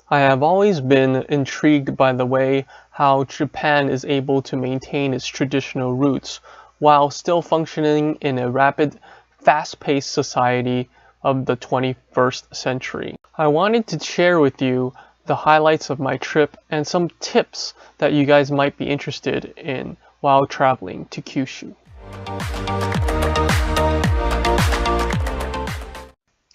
I have always been intrigued by the way how Japan is able to maintain its traditional roots while still functioning in a rapid, fast-paced society of the 21st century. I wanted to share with you the highlights of my trip and some tips that you guys might be interested in while traveling to Kyushu.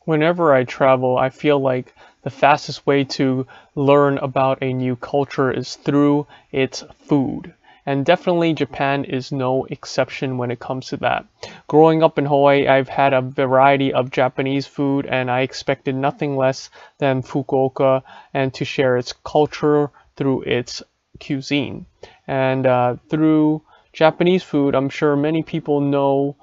Whenever I travel, I feel like the fastest way to learn about a new culture is through its food. And definitely Japan is no exception when it comes to that. Growing up in Hawaii, I've had a variety of Japanese food and I expected nothing less than Fukuoka and to share its culture through its cuisine. And through Japanese food, I'm sure many people know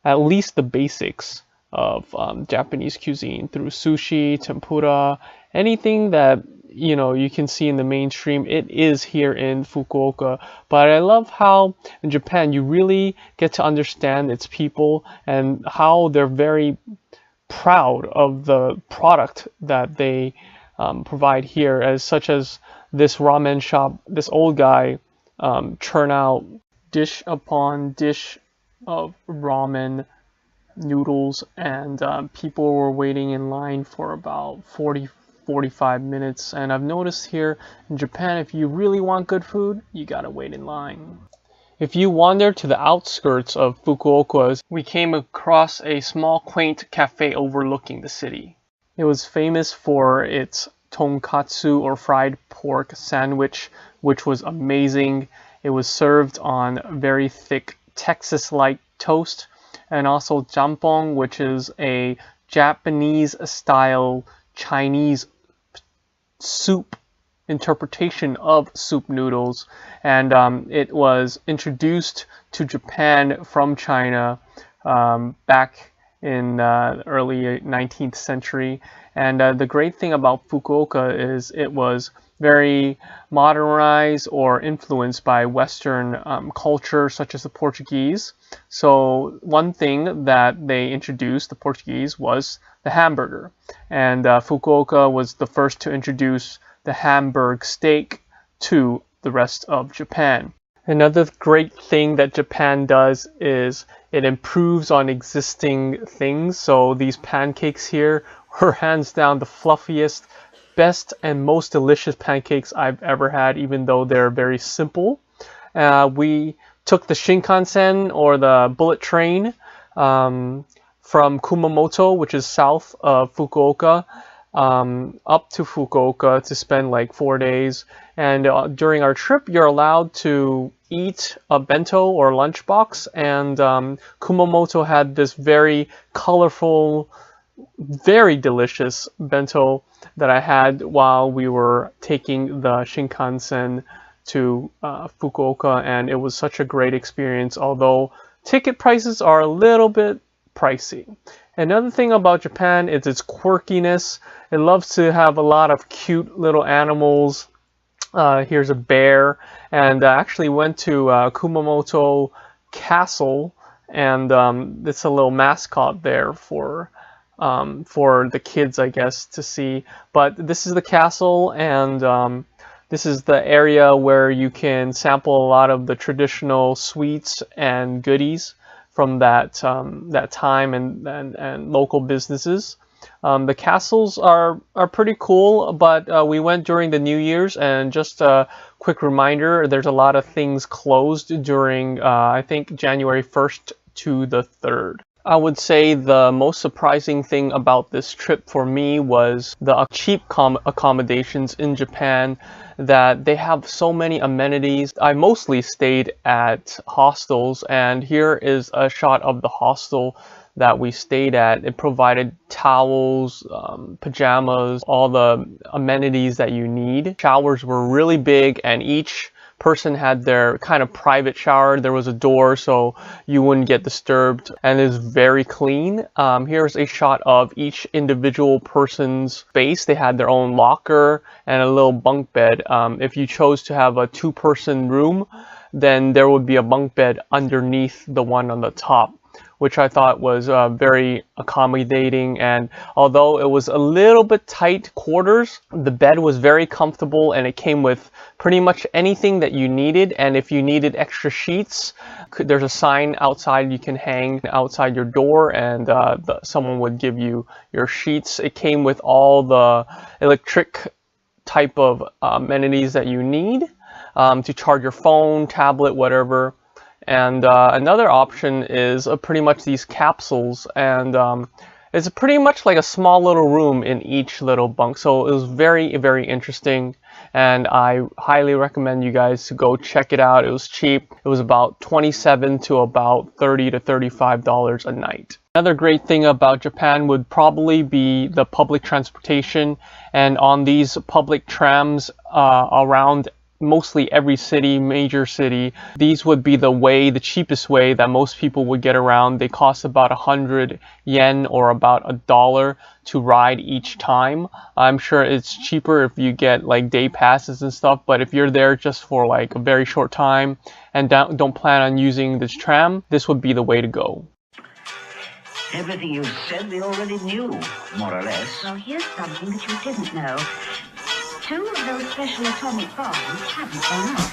at least the basics of Japanese cuisine through sushi, tempura, anything that you can see in the mainstream. It is here in Fukuoka, but I love how in Japan you really get to understand its people and how they're very proud of the product that they provide here, as such as this ramen shop. This old guy churn out dish upon dish of ramen noodles, and people were waiting in line for about 45 minutes. And I've noticed here in Japan, if you really want good food, you gotta wait in line. If you wander to the outskirts of Fukuoka, we came across a small quaint cafe overlooking the city. It was famous for its tonkatsu or fried pork sandwich, which was amazing. It was served on very thick Texas-like toast, and also jampong, which is a Japanese-style Chinese soup interpretation of soup noodles. And it was introduced to Japan from China back in the early 19th century. And the great thing about Fukuoka is it was very modernized or influenced by Western culture, such as the Portuguese. So one thing that they introduced, the Portuguese, was the hamburger. And Fukuoka was the first to introduce the Hamburg steak to the rest of Japan. Another great thing that Japan does is it improves on existing things. So these pancakes here were hands down the fluffiest, best and most delicious pancakes I've ever had, even though they're very simple. We took the Shinkansen, or the bullet train, from Kumamoto, which is south of Fukuoka, up to Fukuoka to spend like 4 days. And during our trip, you're allowed to eat a bento or lunchbox, and Kumamoto had this very colorful, very delicious bento that I had while we were taking the Shinkansen to Fukuoka, and it was such a great experience, although ticket prices are a little bit pricey. Another thing about Japan is its quirkiness. It loves to have a lot of cute little animals. Here's a bear, and I actually went to Kumamoto Castle, and it's a little mascot there for the kids, I guess, to see. But this is the castle, and this is the area where you can sample a lot of the traditional sweets and goodies from that time, and local businesses. The castles are pretty cool, but we went during the New Year's, and just a quick reminder, there's a lot of things closed during I think January 1st to the 3rd. I would say the most surprising thing about this trip for me was the cheap accommodations in Japan, that they have so many amenities. I mostly stayed at hostels, and here is a shot of the hostel that we stayed at. It provided towels, pajamas, all the amenities that you need. Showers were really big, and each person had their kind of private shower. There was a door so you wouldn't get disturbed, and it's very clean. Here's a shot of each individual person's space. They had their own locker and a little bunk bed. If you chose to have a two-person room, then there would be a bunk bed underneath the one on the top. which I thought was very accommodating. And although it was a little bit tight quarters, the bed was very comfortable and it came with pretty much anything that you needed. And if you needed extra sheets, there's a sign outside you can hang outside your door, and someone would give you your sheets. It came with all the electric type of amenities that you need to charge your phone, tablet, whatever. And another option is pretty much these capsules, and it's pretty much like a small little room in each little bunk. So it was very, very interesting, and I highly recommend you guys to go check it out. It was cheap. It was about $27 to about $30 to $35 a night. Another great thing about Japan would probably be the public transportation, and on these public trams around mostly every city, major city, these would be the cheapest way that most people would get around. They cost about 100 yen or about $1 to ride each time. I'm sure it's cheaper if you get like day passes and stuff, but if you're there just for like a very short time and don't plan on using this tram, this would be the way to go. Everything you said they already knew, more or less. Well, here's something that you didn't know. 2 of those special atomic bombs haven't gone off.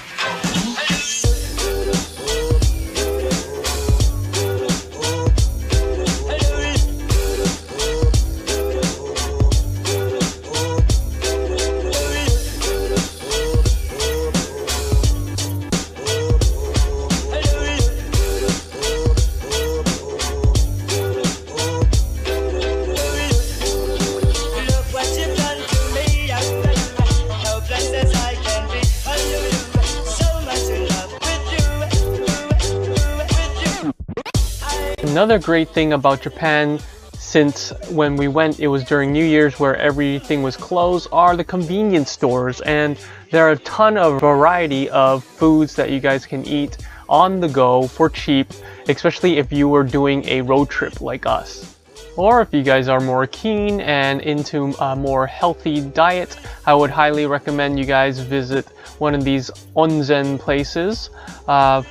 Another great thing about Japan, since when we went it was during New Year's where everything was closed, are the convenience stores, and there are a ton of variety of foods that you guys can eat on the go for cheap, especially if you were doing a road trip like us. Or if you guys are more keen and into a more healthy diet, I would highly recommend you guys visit one of these onsen places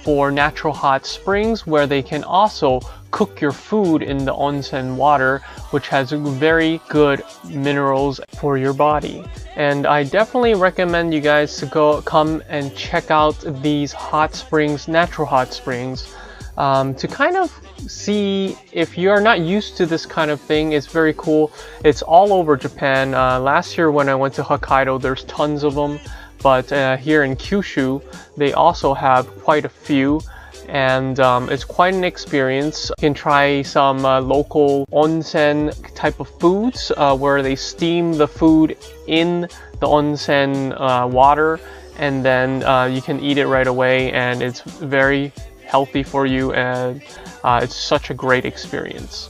for natural hot springs, where they can also cook your food in the onsen water, which has very good minerals for your body. And I definitely recommend you guys to come and check out these hot springs, natural hot springs, to kind of see if you're not used to this kind of thing. It's very cool. It's all over Japan. Last year when I went to Hokkaido, there's tons of them, but here in Kyushu they also have quite a few, and it's quite an experience. You can try some local onsen type of foods where they steam the food in the onsen water, and then you can eat it right away, and it's very healthy for you, and it's such a great experience.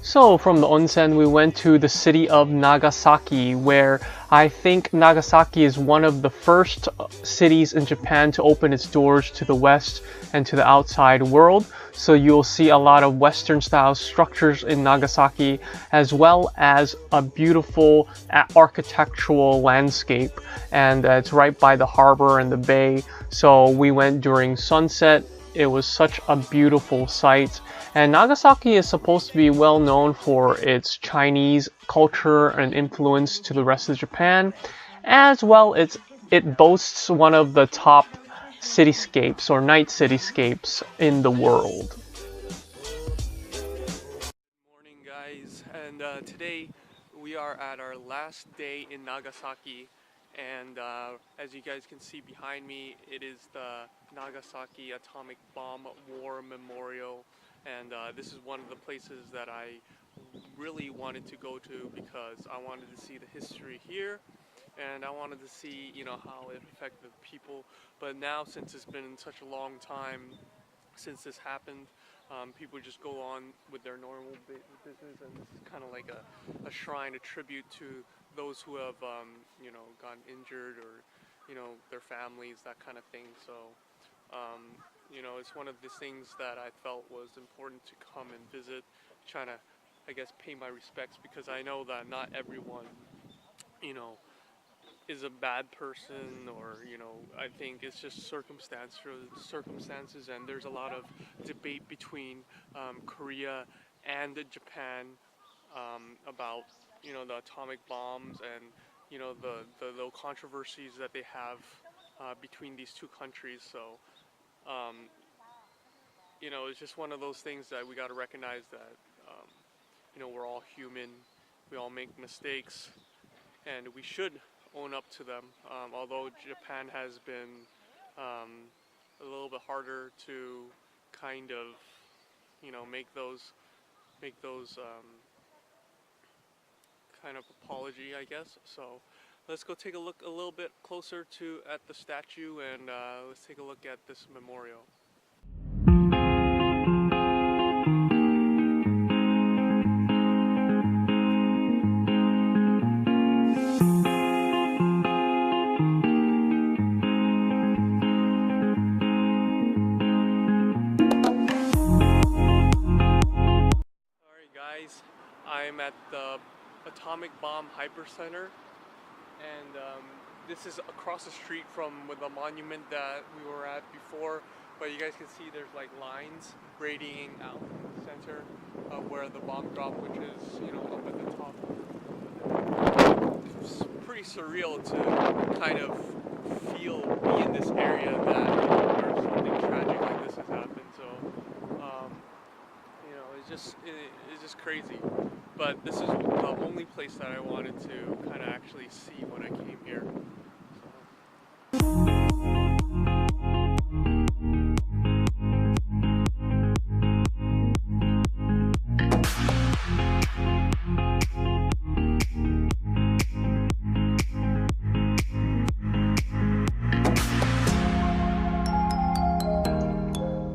So from the onsen we went to the city of Nagasaki, where I think Nagasaki is one of the first cities in Japan to open its doors to the West and to the outside world. So you'll see a lot of Western style structures in Nagasaki, as well as a beautiful architectural landscape, and it's right by the harbor and the bay. So we went during sunset. It was such a beautiful sight. And Nagasaki is supposed to be well known for its Chinese culture and influence to the rest of Japan, as well as it boasts one of the top cityscapes or night cityscapes in the world. Good morning, guys, and today we are at our last day in Nagasaki, and as you guys can see behind me, it is the Nagasaki Atomic Bomb War Memorial. And this is one of the places that I really wanted to go to because I wanted to see the history here, and I wanted to see, you know, how it affected people. But now, since it's been such a long time since this happened, people just go on with their normal business, and it's kind of like a shrine, a tribute to those who have, you know, gotten injured, or, you know, their families, that kind of thing. So you know, it's one of the things that I felt was important to come and visit, trying to, I guess, pay my respects, because I know that not everyone, you know, is a bad person, or I think it's just circumstances, and there's a lot of debate between Korea and Japan about the atomic bombs, and the controversies that they have between these two countries. So um, it's just one of those things that we got to recognize that we're all human, we all make mistakes, and we should own up to them. Although Japan has been a little bit harder to kind of make those kind of apology, I guess. So let's go take a look a little bit closer at the statue, and let's take a look at this memorial. I'm at the Atomic Bomb Hyper Center, and this is across the street from the monument that we were at before, but you guys can see there's like lines radiating out in the center where the bomb dropped, which is up at the top. It's pretty surreal to kind of be in this area that where something tragic like this has happened. So it's just crazy. But this is the only place that I wanted to kind of actually see when I came here.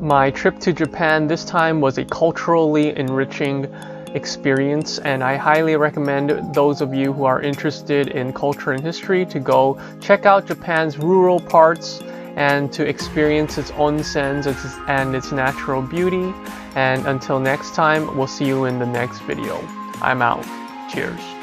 My trip to Japan this time was a culturally enriching experience, and I highly recommend those of you who are interested in culture and history to go check out Japan's rural parts and to experience its onsens and its natural beauty. And until next time, we'll see you in the next video. I'm out. Cheers.